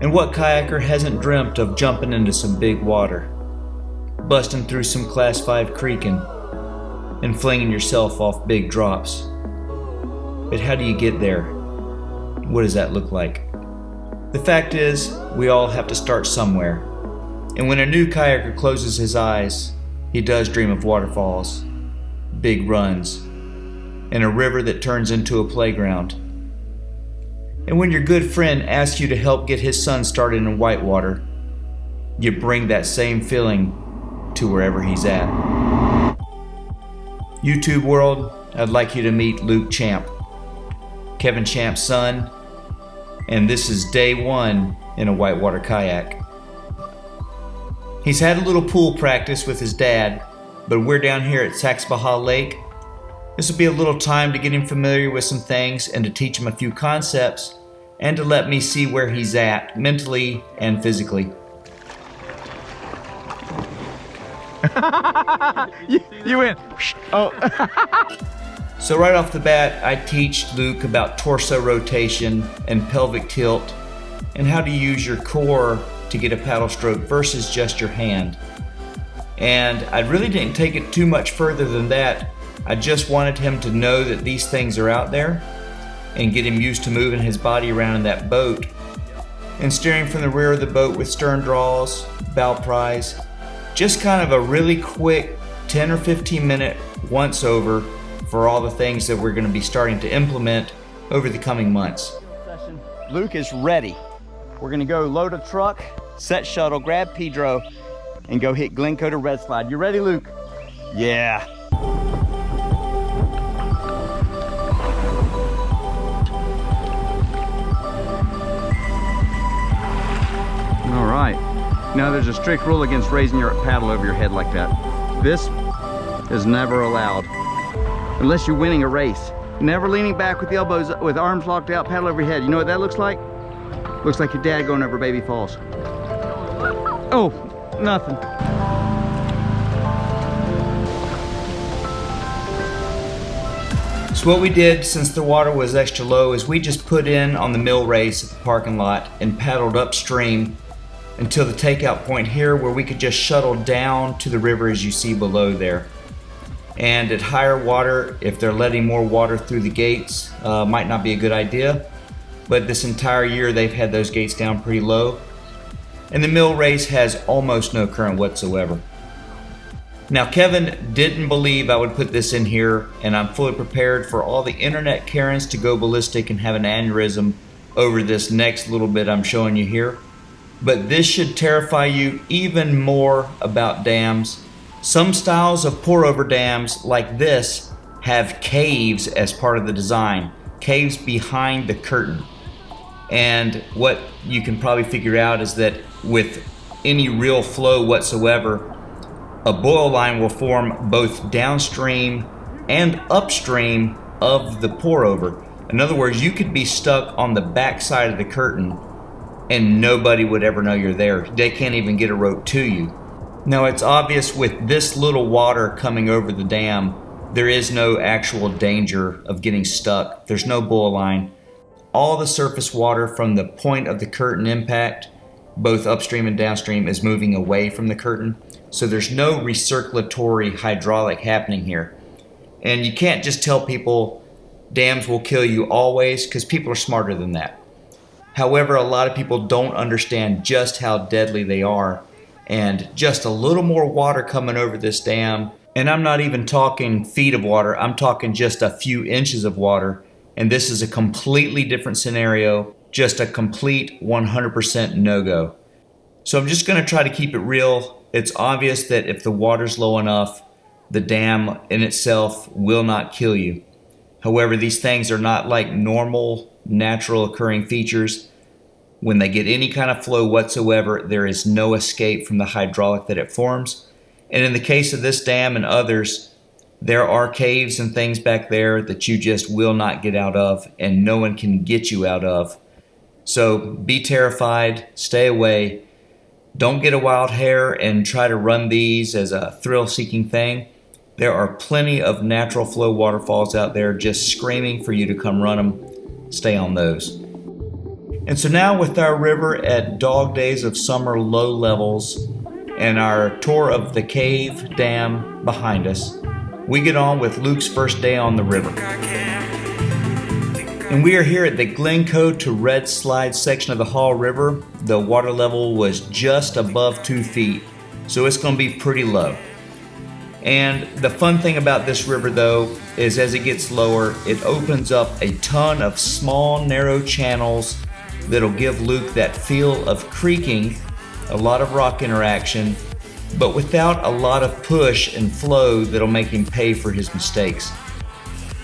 And what kayaker hasn't dreamt of jumping into some big water, busting through some Class 5 creeking, and flinging yourself off big drops? But how do you get there? What does that look like? The fact is, we all have to start somewhere. And when a new kayaker closes his eyes, he does dream of waterfalls, big runs, and a river that turns into a playground. And when your good friend asks you to help get his son started in Whitewater, you bring that same feeling to wherever he's at. YouTube world, I'd like you to meet Luke Champ, Kevin Champ's son, and this is day one in a whitewater kayak. He's had a little pool practice with his dad, but we're down here at Saxapahaw Lake. This will be a little time to get him familiar with some things and to teach him a few concepts and to let me see where he's at mentally and physically. you went. Oh. So right off the bat, I teach Luke about torso rotation and pelvic tilt and how to use your core to get a paddle stroke versus just your hand. And I really didn't take it too much further than that. I just wanted him to know that these things are out there and get him used to moving his body around in that boat and steering from the rear of the boat with stern draws, bow prise. Just kind of a really quick 10 or 15 minute once over for all the things that we're going to be starting to implement over the coming months. Luke is ready. We're going to go load a truck, set shuttle, grab Pedro, and go hit Glencoe to Redslide. You ready, Luke? Yeah. All right. Now there's a strict rule against raising your paddle over your head like that. This is never allowed unless you're winning a race. Never leaning back with the elbows, with arms locked out, paddle over your head. You know what that looks like? Looks like your dad going over baby falls. Oh, nothing. So what we did, since the water was extra low, is we just put in on the mill race at the parking lot and paddled upstream until the takeout point here where we could just shuttle down to the river as you see below there. And at higher water, if they're letting more water through the gates, might not be a good idea. But this entire year they've had those gates down pretty low. And the mill race has almost no current whatsoever. Now Kevin didn't believe I would put this in here, and I'm fully prepared for all the internet Karens to go ballistic and have an aneurysm over this next little bit I'm showing you here. But this should terrify you even more about dams. Some styles of pour-over dams like this have caves as part of the design, caves behind the curtain. And what you can probably figure out is that with any real flow whatsoever, a boil line will form both downstream and upstream of the pour-over. In other words, you could be stuck on the back side of the curtain and nobody would ever know you're there. They can't even get a rope to you. Now it's obvious with this little water coming over the dam, there is no actual danger of getting stuck. There's no boil line. All the surface water from the point of the curtain impact, both upstream and downstream, is moving away from the curtain. So there's no recirculatory hydraulic happening here. And you can't just tell people dams will kill you always, because people are smarter than that. However, a lot of people don't understand just how deadly they are. And just a little more water coming over this dam, and I'm not even talking feet of water, I'm talking just a few inches of water. And this is a completely different scenario, just a complete 100% no-go. So I'm just going to try to keep it real. It's obvious that if the water's low enough, the dam in itself will not kill you. However, these things are not like normal, natural occurring features. When they get any kind of flow whatsoever, there is no escape from the hydraulic that it forms. And in the case of this dam and others, there are caves and things back there that you just will not get out of, and no one can get you out of. So be terrified, stay away. Don't get a wild hair and try to run these as a thrill-seeking thing. There are plenty of natural flow waterfalls out there just screaming for you to come run them. Stay on those. And so now with our river at dog days of summer low levels and our tour of the cave dam behind us, we get on with Luke's first day on the river. And we are here at the Glencoe to Redslide section of the Haw River. The water level was just above 2 feet, so it's going to be pretty low. And the fun thing about this river though is as it gets lower, it opens up a ton of small narrow channels that'll give Luke that feel of creaking, a lot of rock interaction, but without a lot of push and flow that'll make him pay for his mistakes.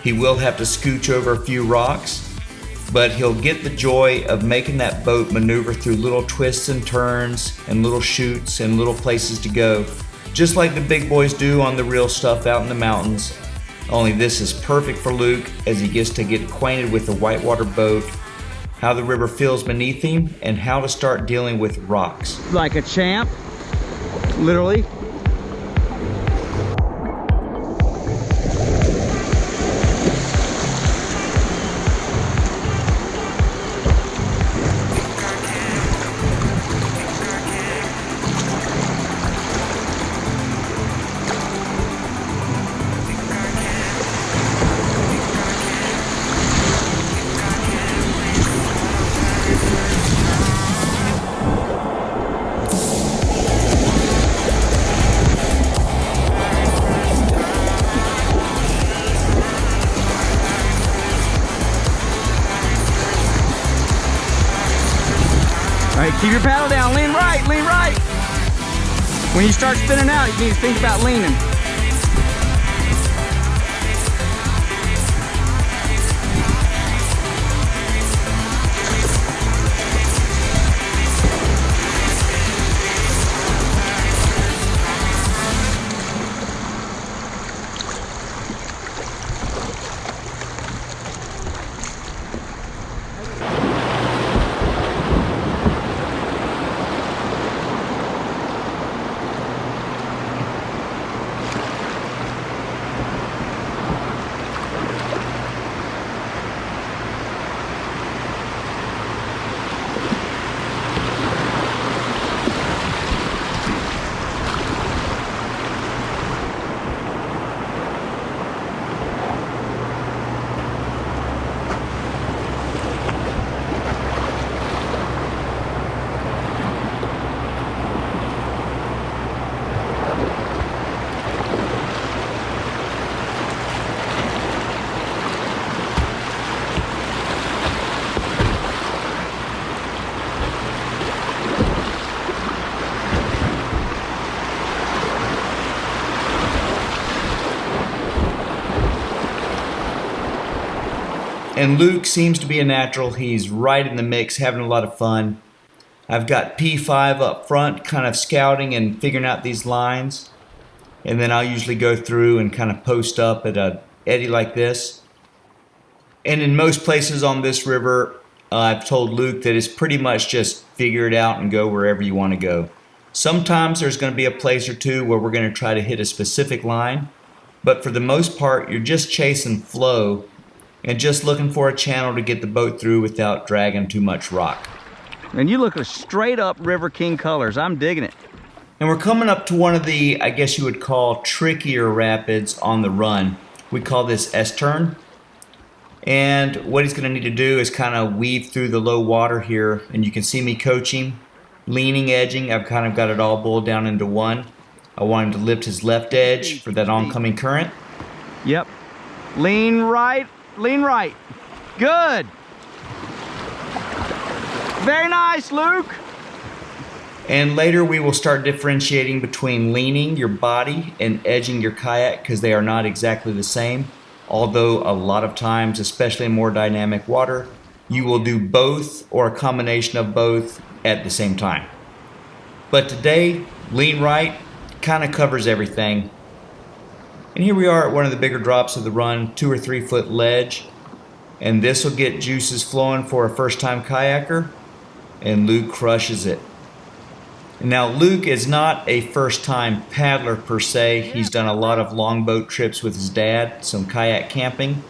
He will have to scooch over a few rocks, but he'll get the joy of making that boat maneuver through little twists and turns and little chutes and little places to go, just like the big boys do on the real stuff out in the mountains. Only this is perfect for Luke as he gets to get acquainted with the Whitewater boat, how the river feels beneath him, and how to start dealing with rocks. Like a champ, literally. All right, keep your paddle down, lean right, lean right. When you start spinning out, you need to think about leaning. And Luke seems to be a natural. He's right in the mix, having a lot of fun. I've got P5 up front, kind of scouting and figuring out these lines. And then I'll usually go through and kind of post up at a eddy like this. And in most places on this river, I've told Luke that it's pretty much just figure it out and go wherever you want to go. Sometimes there's going to be a place or two where we're going to try to hit a specific line. But for the most part, you're just chasing flow and just looking for a channel to get the boat through without dragging too much rock. And you look straight up River King colors. I'm digging it. And we're coming up to one of the, I guess you would call, trickier rapids on the run. We call this S-turn. And what he's going to need to do is kind of weave through the low water here. And you can see me coaching, leaning, edging. I've kind of got it all boiled down into one. I want him to lift his left edge for that oncoming current. Yep. Lean right. Lean right. Good. Very nice, Luke. And later we will start differentiating between leaning your body and edging your kayak because they are not exactly the same. Although a lot of times, especially in more dynamic water, you will do both or a combination of both at the same time. But today, lean right kind of covers everything. And here we are at one of the bigger drops of the run, 2 or 3 foot ledge. And this will get juices flowing for a first time kayaker. And Luke crushes it. Now Luke is not a first time paddler per se. He's done a lot of longboat trips with his dad, some kayak camping.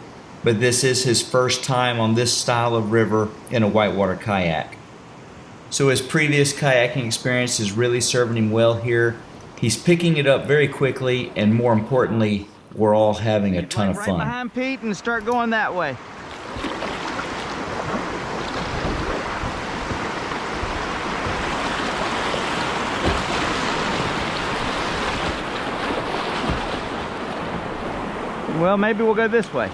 but this is his first time on this style of river in a whitewater kayak. So his previous kayaking experience is really serving him well here. He's picking it up very quickly, and more importantly, we're all having a ton of fun. Right behind Pete and start going that way. Well, maybe we'll go this way.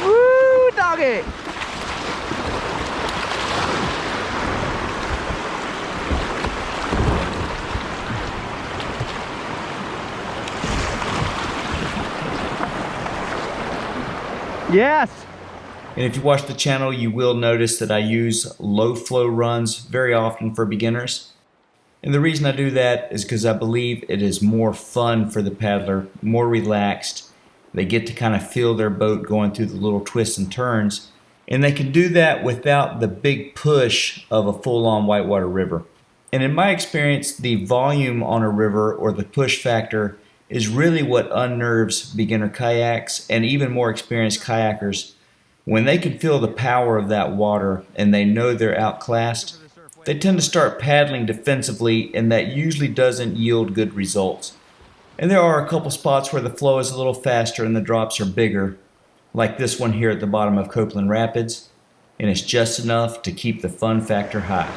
Woo, doggy! Yes! And if you watch the channel, you will notice that I use low flow runs very often for beginners. And the reason I do that is because I believe it is more fun for the paddler, more relaxed. They get to kind of feel their boat going through the little twists and turns. And they can do that without the big push of a full-on whitewater river. And in my experience, the volume on a river, or the push factor, is really what unnerves beginner kayaks and even more experienced kayakers. When they can feel the power of that water and they know they're outclassed, they tend to start paddling defensively, and that usually doesn't yield good results. And there are a couple spots where the flow is a little faster and the drops are bigger, like this one here at the bottom of Copeland Rapids, and it's just enough to keep the fun factor high.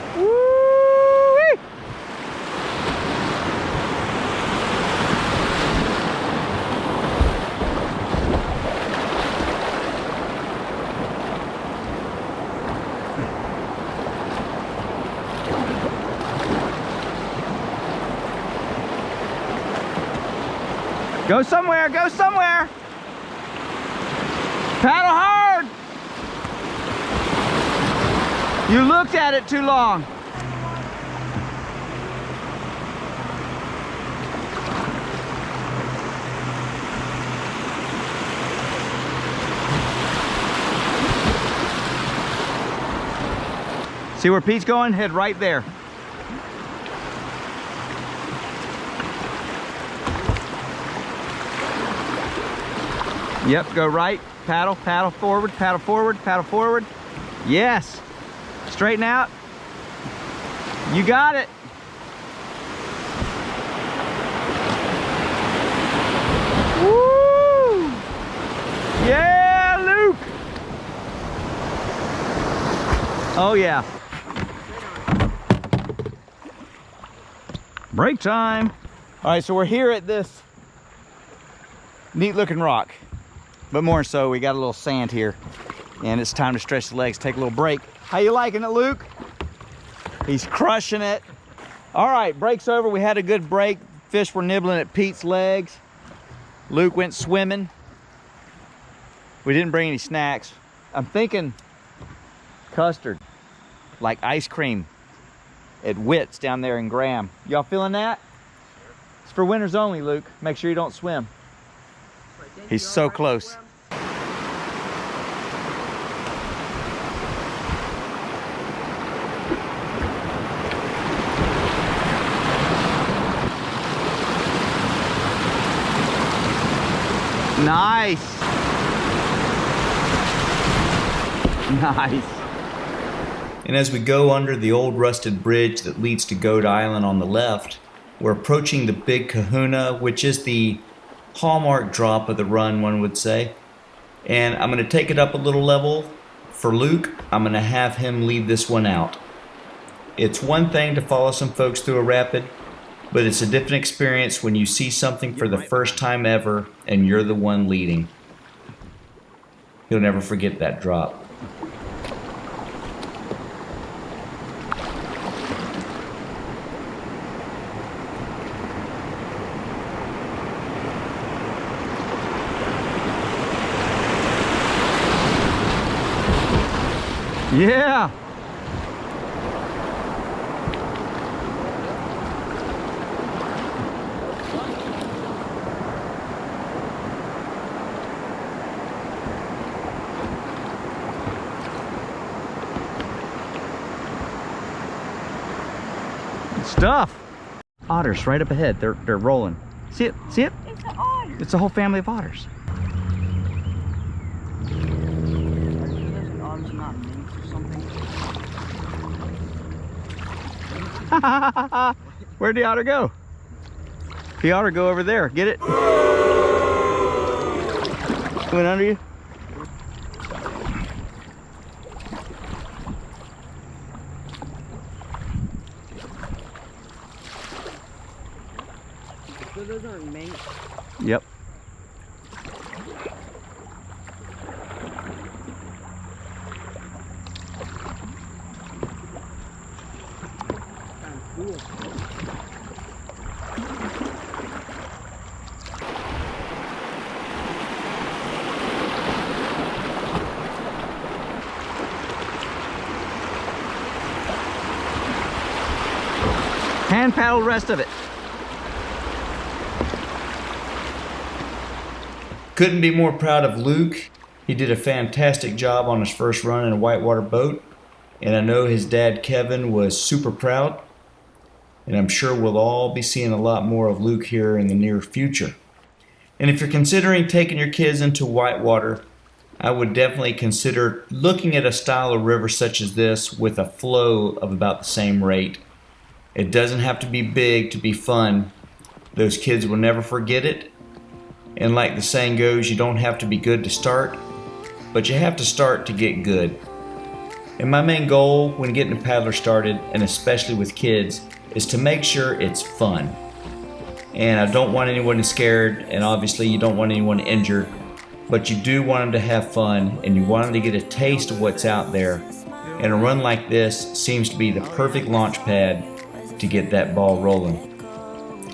Go somewhere, go somewhere. Paddle hard. You looked at it too long. See where Pete's going? Head right there. Yep, go right, paddle, paddle forward, paddle forward, paddle forward. Yes. Straighten out. You got it. Woo! Yeah, Luke. Oh yeah. Break time. All right, so we're here at this neat looking rock. But more so, we got a little sand here, and it's time to stretch the legs, take a little break. How you liking it, Luke? He's crushing it. All right, break's over. We had a good break. Fish were nibbling at Pete's legs. Luke went swimming. We didn't bring any snacks. I'm thinking custard, like ice cream at Witt's down there in Graham. Y'all feeling that? Sure. It's for winners only, Luke. Make sure you don't swim. He's so close. Nice. Nice. And as we go under the old rusted bridge that leads to Goat Island on the left, we're approaching the Big Kahuna, which is the hallmark drop of the run, one would say. And I'm going to take it up a little level. For Luke, I'm going to have him lead this one out. It's one thing to follow some folks through a rapid, but it's a different experience when you see something for the first time ever and you're the one leading. You'll never forget that drop. Yeah. stuff. Otters right up ahead. They're rolling. See it? See it? It's an otter. It's a whole family of otters. Otters not minks or something. Where'd the otter go? The otter go over there. Get it? Went under you? So those aren't minks. Yep. Kind of cool. Hand paddle the rest of it. Couldn't be more proud of Luke. He did a fantastic job on his first run in a whitewater boat, and I know his dad Kevin was super proud, and I'm sure we'll all be seeing a lot more of Luke here in the near future. And if you're considering taking your kids into whitewater, I would definitely consider looking at a style of river such as this with a flow of about the same rate. It doesn't have to be big to be fun. Those kids will never forget it. And like the saying goes, you don't have to be good to start, but you have to start to get good. And my main goal when getting a paddler started, and especially with kids, is to make sure it's fun. And I don't want anyone scared, and obviously you don't want anyone injured, but you do want them to have fun, and you want them to get a taste of what's out there. And a run like this seems to be the perfect launch pad to get that ball rolling.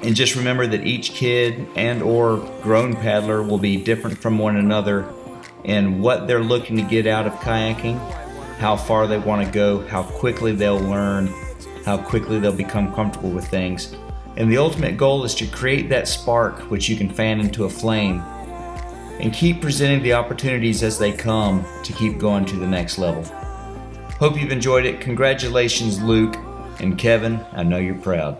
And just remember that each kid and or grown paddler will be different from one another in what they're looking to get out of kayaking, how far they want to go, how quickly they'll learn, how quickly they'll become comfortable with things. And the ultimate goal is to create that spark which you can fan into a flame and keep presenting the opportunities as they come to keep going to the next level. Hope you've enjoyed it. Congratulations, Luke and Kevin. I know you're proud.